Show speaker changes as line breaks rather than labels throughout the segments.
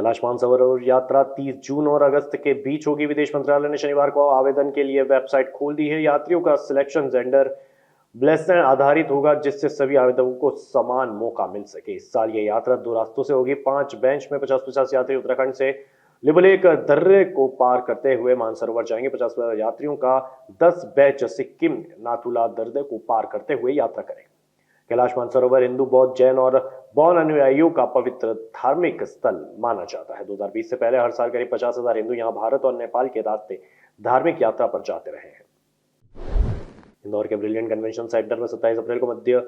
कैलाश मानसरोवर यात्रा 30 जून और अगस्त के बीच होगी। विदेश मंत्रालय ने शनिवार को आवेदन के लिए वेबसाइट खोल दी है। यात्रियों का सिलेक्शन जेंडर ब्लेसर आधारित होगा, जिससे सभी आवेदकों को समान मौका मिल सके। इस साल ये यात्रा 2 रास्तों से होगी। 5 बेंच में 50-50 यात्री उत्तराखंड से लिबुलेख दर्रे को पार करते हुए मानसरोवर जाएंगे। 50 यात्रियों का 10 बैच सिक्किम नाथुला दर्रे को पार करते हुए यात्रा करेंगे। कैलाश मानसरोवर हिंदू, बौद्ध, जैन और बौद्ध अनुयायियों का पवित्र धार्मिक स्थल माना जाता है। 2020 से पहले हर साल करीब 50,000 हिंदू यहां भारत और नेपाल के रास्ते धार्मिक यात्रा पर जाते रहे हैं। इंदौर के ब्रिलियंट कन्वेंशन सेंटर में 27 अप्रैल को Madhya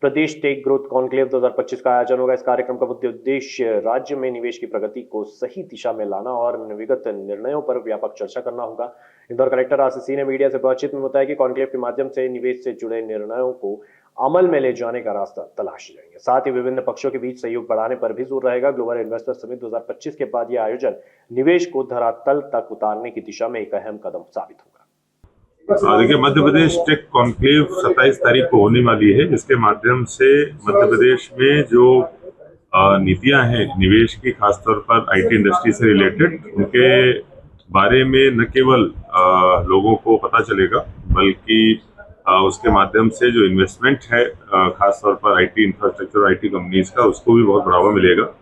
Pradesh take growth conclave 2025 का आयोजन होगा। इस कार्यक्रम का मुख्य उद्देश्य राज्य में निवेश की प्रगति को सही दिशा में लाना और विगत निर्णयों पर व्यापक चर्चा करना होगा। इंदौर कलेक्टर आशीष सिंह ने मीडिया से बातचीत में बताया कि कॉन्क्लेव के माध्यम से निवेश से जुड़े निर्णयों को अमल में ले जाने का रास्ता तलाश जाएंगे। साथ ही विभिन्न पक्षों के बीच सहयोग बढ़ाने पर भी जोर रहेगा। ग्लोबल इन्वेस्टर समिट 2025 के बाद यह आयोजन निवेश को धरातल तक उतारने की दिशा में एक अहम कदम साबित होगा।
देखिए, मध्य प्रदेश टेक कॉन्क्लेव 27 तारीख को होने वाली है। इसके माध्यम से मध्य प्रदेश में जो नीतियां हैं निवेश की, खासतौर पर आईटी इंडस्ट्री से रिलेटेड, उनके बारे में न केवल लोगों को पता चलेगा, बल्कि उसके माध्यम से जो इन्वेस्टमेंट है खासतौर पर आईटी इंफ्रास्ट्रक्चर, आईटी कंपनीज का, उसको भी बहुत बढ़ावा मिलेगा।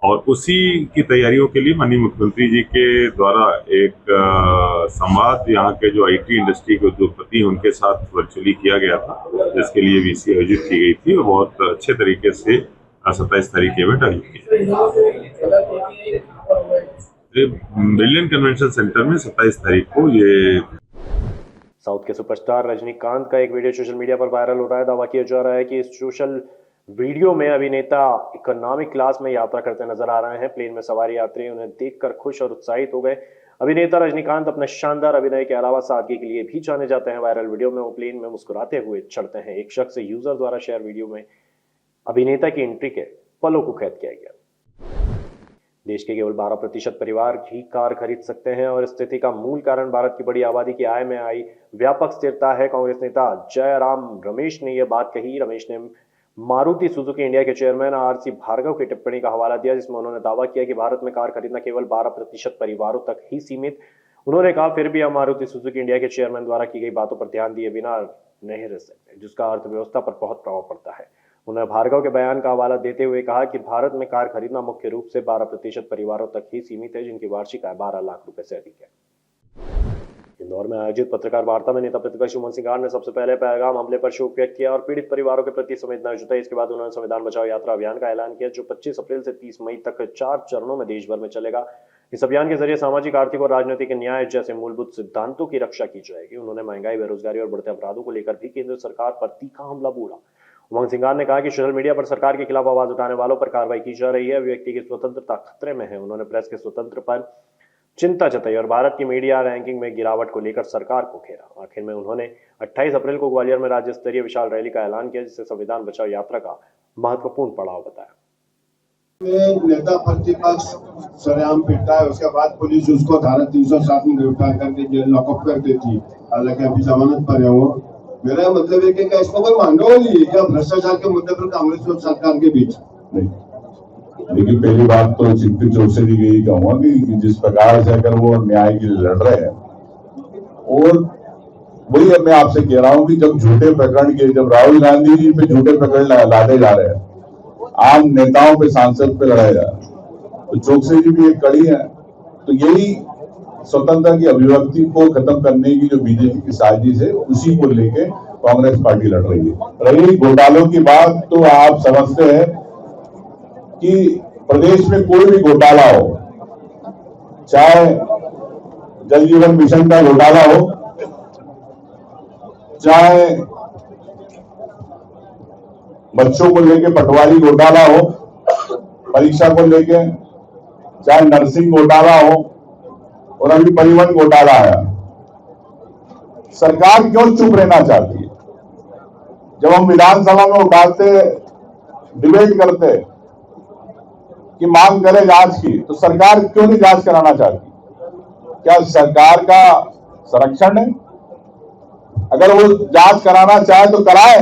और उसी की तैयारियों के लिए माननीय मुख्यमंत्री जी के द्वारा एक संवाद यहाँ के जो आईटी इंडस्ट्री के उद्योगपति हैं उनके साथ वर्चुअली किया गया था, जिसके लिए वीसी आयोजित की गई थी और बहुत अच्छे तरीके से 27 तारीख के इवेंट आयोजित किया। ब्रिलियंट कन्वेंशन सेंटर में 27 तारीख को ये
साउथ के सुपरस्टार रजनीकांत का एक वीडियो सोशल मीडिया पर वायरल हो रहा है। दावा किया जा रहा है कि इस सोशल वीडियो में अभिनेता इकोनॉमिक क्लास में यात्रा करते नजर आ रहे हैं। प्लेन में सवार यात्री उन्हें देखकर खुश और उत्साहित हो गए। अभिनेता रजनीकांत अपने शानदार अभिनय के अलावा सादगी के लिए भी जाने जाते हैं। वायरल वीडियो में वो प्लेन में मुस्कुराते हुए चढ़ते हैं। एक शख्स यूजर द्वारा शेयर वीडियो में अभिनेता की एंट्री के पलों को कैद किया गया। देश के केवल 12% परिवार ही कार खरीद सकते हैं और स्थिति का मूल कारण भारत की बड़ी आबादी की आय में आई व्यापक स्थिरता है। कांग्रेस नेता जयराम रमेश ने यह बात कही। रमेश ने मारुति सुजुकी इंडिया के चेयरमैन आरसी भार्गव की टिप्पणी का हवाला दिया, जिसमें उन्होंने दावा किया कि भारत में कार खरीदना केवल 12% परिवारों तक ही सीमित। उन्होंने कहा, फिर भी हम मारुति सुजुकी इंडिया के चेयरमैन द्वारा की गई बातों पर ध्यान दिए बिना नहीं रह सकते, जिसका अर्थव्यवस्था पर बहुत प्रभाव पड़ता है। उन्होंने भार्गव के बयान का हवाला देते हुए कहा कि भारत में कार खरीदना मुख्य रूप से 12% परिवारों तक ही सीमित है, जिनकी वार्षिक आय 12 लाख रुपए से अधिक है। इंदौर में आयोजित पत्रकार वार्ता में नेता प्रतिपक्ष उमंग सिंगार ने सबसे पहले पहलगाम हमले पर शोक व्यक्त किया और पीड़ित परिवारों के प्रति संवेदना जताई। इसके बाद उन्होंने संविधान बचाओ यात्रा अभियान का ऐलान किया, जो 25 अप्रैल से 30 मई तक 4 चरणों में देश भर में चलेगा। इस अभियान के जरिए सामाजिक, आर्थिक और राजनीतिक न्याय जैसे मूलभूत सिद्धांतों की रक्षा की जाएगी। उन्होंने महंगाई, बेरोजगारी और बढ़ते अपराधों को लेकर भी केंद्र सरकार पर तीखा हमला बोला। उमंग सिंगार ने कहा कि सोशल मीडिया पर सरकार के खिलाफ आवाज उठाने वालों पर कार्रवाई की जा रही है। व्यक्ति की स्वतंत्रता खतरे में है। उन्होंने प्रेस के स्वतंत्र पर चिंता जताई और भारत की मीडिया रैंकिंग में गिरावट को लेकर सरकार को घेरा। आखिर में उन्होंने 28 अप्रैल को ग्वालियर में राज्य स्तरीय विशाल रैली का ऐलान किया, जिससे संविधान बचाओ यात्रा का महत्वपूर्ण पड़ाव बताया।
नेता प्रतिपक्ष सरेआम पिटता है, उसके बाद पुलिस उसको धारा 307 में गिरफ्तार करके जेल लॉकअप कर देती, हालांकि अभी जमानत पर है वो। मेरा मतलब है कि क्या इसको कोई मांडोली है क्या भ्रष्टाचार के मुद्दे पर कांग्रेस और सरकार के बीच? नहीं।
लेकिन पहली बात तो चिंतित चौक से भी यही कहूंगा कि जिस प्रकार से अगर वो न्याय के लिए लड़ रहे हैं, और वही अब मैं आपसे कह रहा हूं कि जब झूठे प्रकरण के, जब राहुल गांधी जी पे झूठे प्रकरण लादे जा रहे हैं, आम नेताओं पे, सांसद पे लड़ाया जा रहा है, तो चौकसी जी भी एक कड़ी है। तो यही स्वतंत्रता की अभिव्यक्ति को खत्म करने की जो बीजेपी की साजिश है, उसी को लेके कांग्रेस पार्टी लड़ रही है। रही घोटालों की बात, तो आप समझते हैं कि प्रदेश में कोई भी घोटाला हो, चाहे जल जीवन मिशन का घोटाला हो, चाहे बच्चों को लेके पटवारी घोटाला हो, परीक्षा को लेके, चाहे नर्सिंग घोटाला हो, और अभी परिवहन घोटाला आया, सरकार क्यों चुप रहना चाहती है? जब हम विधानसभा में उठाते, डिबेट करते कि मांग करें जांच की, तो सरकार क्यों नहीं जांच कराना चाहती? क्या सरकार का संरक्षण है? अगर वो जांच कराना चाहे तो कराए,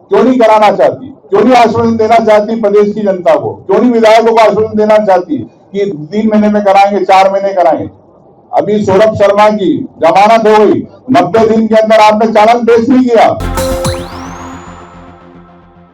क्यों नहीं कराना चाहती? क्यों नहीं आश्वासन देना चाहती प्रदेश की जनता को? क्यों नहीं विधायकों को आश्वासन देना चाहती? कि 3 महीने में कराएंगे, 4 महीने कराएंगे। अभी सौरभ शर्मा की जमानत हो गई, 90 दिन के अंदर आपने चालान पेश नहीं किया।